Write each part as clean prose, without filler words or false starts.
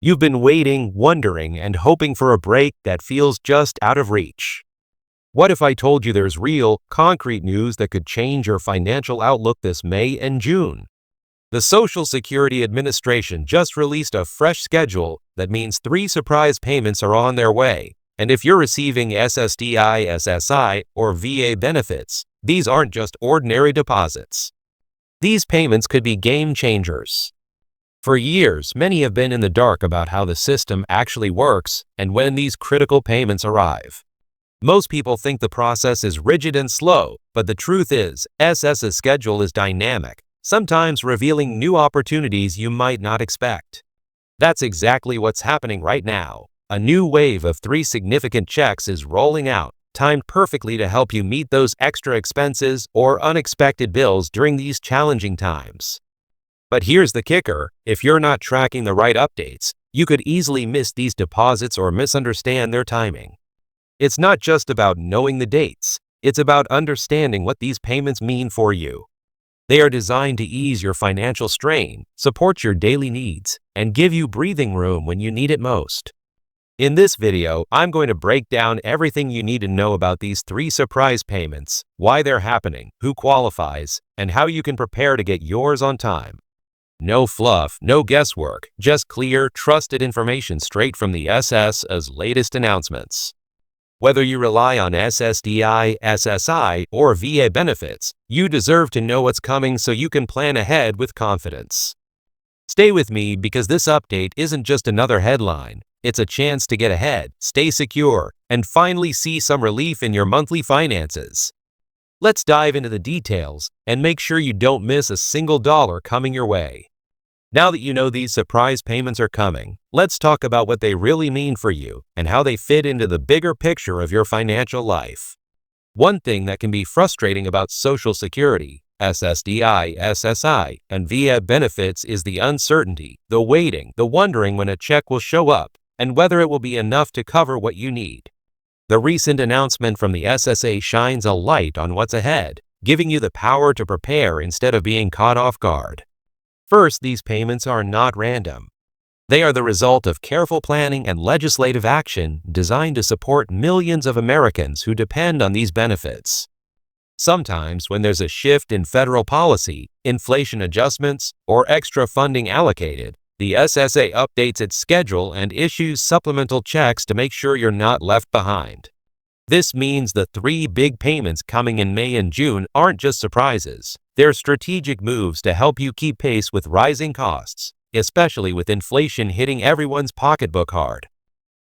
You've been waiting, wondering, and hoping for a break that feels just out of reach. What if I told you there's real, concrete news that could change your financial outlook this May and June? The Social Security Administration just released a fresh schedule that means 3 surprise payments are on their way. And if you're receiving SSDI, SSI, or VA benefits, these aren't just ordinary deposits. These payments could be game changers. For years, many have been in the dark about how the system actually works and when these critical payments arrive. Most people think the process is rigid and slow, but the truth is, SS's schedule is dynamic, sometimes revealing new opportunities you might not expect. That's exactly what's happening right now. A new wave of 3 significant checks is rolling out, timed perfectly to help you meet those extra expenses or unexpected bills during these challenging times. But here's the kicker: if you're not tracking the right updates, you could easily miss these deposits or misunderstand their timing. It's not just about knowing the dates, it's about understanding what these payments mean for you. They are designed to ease your financial strain, support your daily needs, and give you breathing room when you need it most. In this video, I'm going to break down everything you need to know about these 3 surprise payments, why they're happening, who qualifies, and how you can prepare to get yours on time. No fluff, no guesswork, just clear, trusted information straight from the SSA's latest announcements. Whether you rely on SSDI, SSI, or VA benefits, you deserve to know what's coming so you can plan ahead with confidence. Stay with me because this update isn't just another headline. It's a chance to get ahead, stay secure, and finally see some relief in your monthly finances. Let's dive into the details and make sure you don't miss a single dollar coming your way. Now that you know these surprise payments are coming, let's talk about what they really mean for you and how they fit into the bigger picture of your financial life. One thing that can be frustrating about Social Security, SSDI, SSI, and VA benefits is the uncertainty, the waiting, the wondering when a check will show up, and whether it will be enough to cover what you need. The recent announcement from the SSA shines a light on what's ahead, giving you the power to prepare instead of being caught off guard. First, these payments are not random. They are the result of careful planning and legislative action designed to support millions of Americans who depend on these benefits. Sometimes, when there's a shift in federal policy, inflation adjustments, or extra funding allocated, the SSA updates its schedule and issues supplemental checks to make sure you're not left behind. This means the 3 big payments coming in May and June aren't just surprises. They're strategic moves to help you keep pace with rising costs, especially with inflation hitting everyone's pocketbook hard.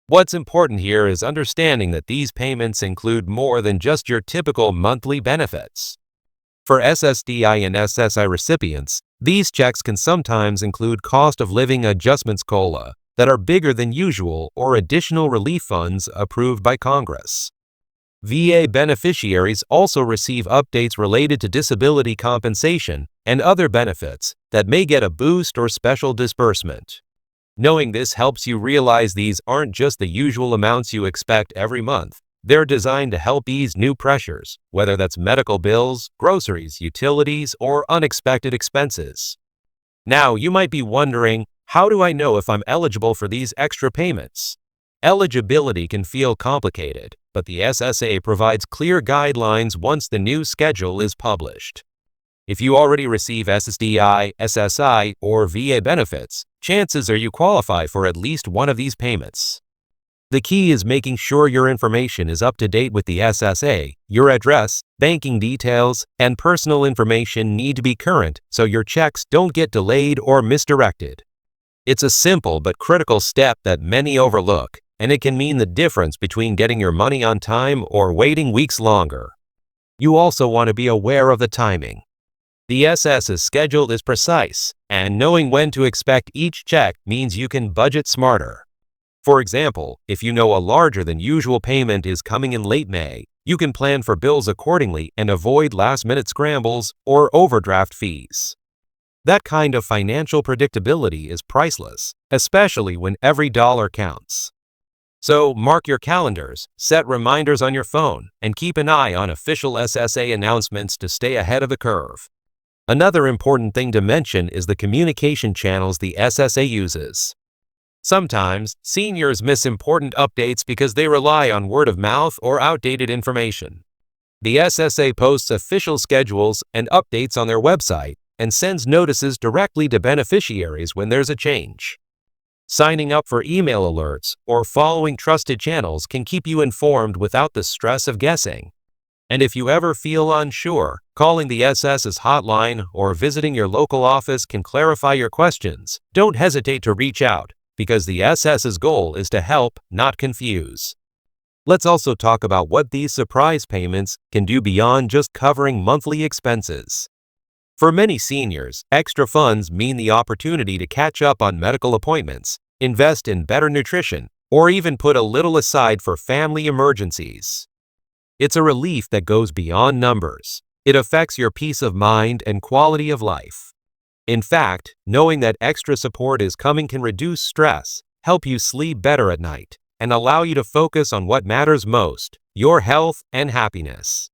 What's important here is understanding that these payments include more than just your typical monthly benefits. For SSDI and SSI recipients, these checks can sometimes include cost of living adjustments COLA that are bigger than usual or additional relief funds approved by Congress. VA beneficiaries also receive updates related to disability compensation and other benefits that may get a boost or special disbursement. Knowing this helps you realize these aren't just the usual amounts you expect every month. They're designed to help ease new pressures, whether that's medical bills, groceries, utilities, or unexpected expenses. Now, you might be wondering, how do I know if I'm eligible for these extra payments? Eligibility can feel complicated, but the SSA provides clear guidelines once the new schedule is published. If you already receive SSDI, SSI, or VA benefits, chances are you qualify for at least one of these payments. The key is making sure your information is up to date with the SSA. Your address, banking details, and personal information need to be current so your checks don't get delayed or misdirected. It's a simple but critical step that many overlook, and it can mean the difference between getting your money on time or waiting weeks longer. You also want to be aware of the timing. The SS's schedule is precise, and knowing when to expect each check means you can budget smarter. For example, if you know a larger than usual payment is coming in late May, you can plan for bills accordingly and avoid last-minute scrambles or overdraft fees. That kind of financial predictability is priceless, especially when every dollar counts. So mark your calendars, set reminders on your phone, and keep an eye on official SSA announcements to stay ahead of the curve. Another important thing to mention is the communication channels the SSA uses. Sometimes, seniors miss important updates because they rely on word of mouth or outdated information. The SSA posts official schedules and updates on their website and sends notices directly to beneficiaries when there's a change. Signing up for email alerts or following trusted channels can keep you informed without the stress of guessing. And if you ever feel unsure, calling the SS's hotline or visiting your local office can clarify your questions. Don't hesitate to reach out, because the SS's goal is to help, not confuse. Let's also talk about what these surprise payments can do beyond just covering monthly expenses. For many seniors, extra funds mean the opportunity to catch up on medical appointments, invest in better nutrition, or even put a little aside for family emergencies. It's a relief that goes beyond numbers. It affects your peace of mind and quality of life. In fact, knowing that extra support is coming can reduce stress, help you sleep better at night, and allow you to focus on what matters most, your health and happiness.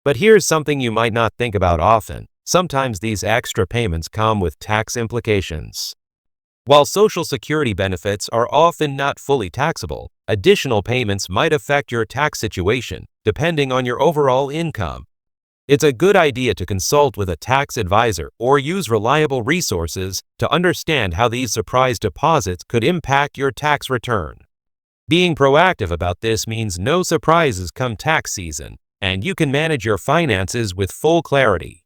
But here's something you might not think about often. Sometimes these extra payments come with tax implications. While Social Security benefits are often not fully taxable, additional payments might affect your tax situation, depending on your overall income. It's a good idea to consult with a tax advisor or use reliable resources to understand how these surprise deposits could impact your tax return. Being proactive about this means no surprises come tax season, and you can manage your finances with full clarity.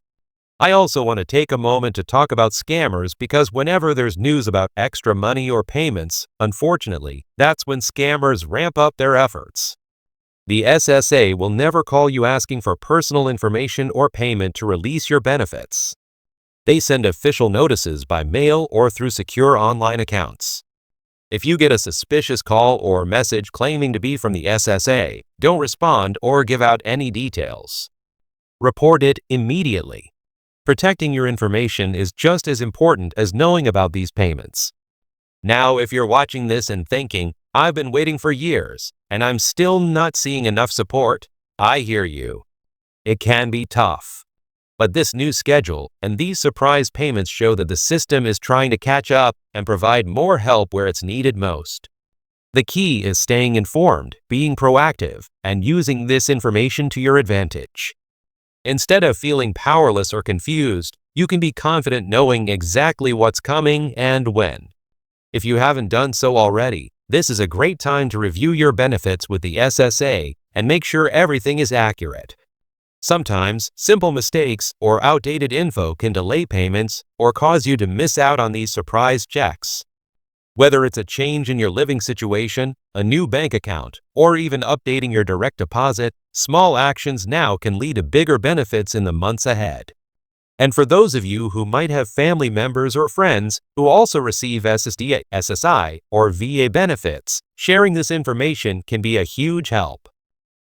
I also want to take a moment to talk about scammers, because whenever there's news about extra money or payments, unfortunately, that's when scammers ramp up their efforts. The SSA will never call you asking for personal information or payment to release your benefits. They send official notices by mail or through secure online accounts. If you get a suspicious call or message claiming to be from the SSA, don't respond or give out any details. Report it immediately. Protecting your information is just as important as knowing about these payments. Now, if you're watching this and thinking, I've been waiting for years, and I'm still not seeing enough support, I hear you. It can be tough. But this new schedule and these surprise payments show that the system is trying to catch up and provide more help where it's needed most. The key is staying informed, being proactive, and using this information to your advantage. Instead of feeling powerless or confused, you can be confident knowing exactly what's coming and when. If you haven't done so already, this is a great time to review your benefits with the SSA and make sure everything is accurate. Sometimes, simple mistakes or outdated info can delay payments or cause you to miss out on these surprise checks. Whether it's a change in your living situation, a new bank account, or even updating your direct deposit, small actions now can lead to bigger benefits in the months ahead. And for those of you who might have family members or friends who also receive SSDI, SSI, or VA benefits, sharing this information can be a huge help.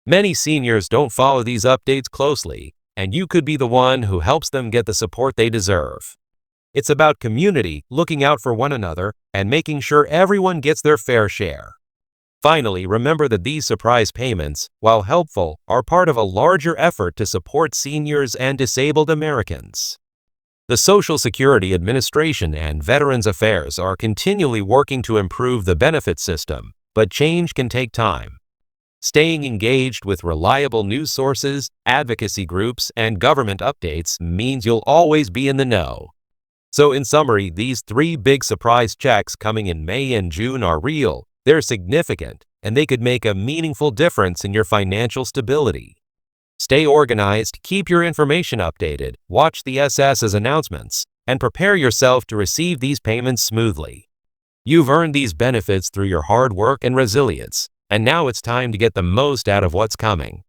Many seniors don't follow these updates closely, and you could be the one who helps them get the support they deserve. It's about community, looking out for one another, and making sure everyone gets their fair share. Finally, remember that these surprise payments, while helpful, are part of a larger effort to support seniors and disabled Americans. The Social Security Administration and Veterans Affairs are continually working to improve the benefit system, but change can take time. Staying engaged with reliable news sources, advocacy groups, and government updates means you'll always be in the know. So in summary, these 3 big surprise checks coming in May and June are real, they're significant, and they could make a meaningful difference in your financial stability. Stay organized, keep your information updated, watch the SS's announcements, and prepare yourself to receive these payments smoothly. You've earned these benefits through your hard work and resilience, and now it's time to get the most out of what's coming.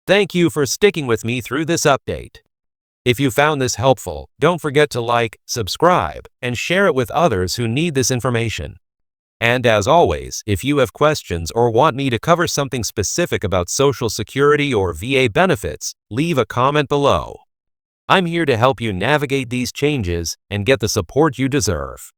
Thank you for sticking with me through this update. If you found this helpful, don't forget to like, subscribe, and share it with others who need this information. And as always, if you have questions or want me to cover something specific about Social Security or VA benefits, leave a comment below. I'm here to help you navigate these changes and get the support you deserve.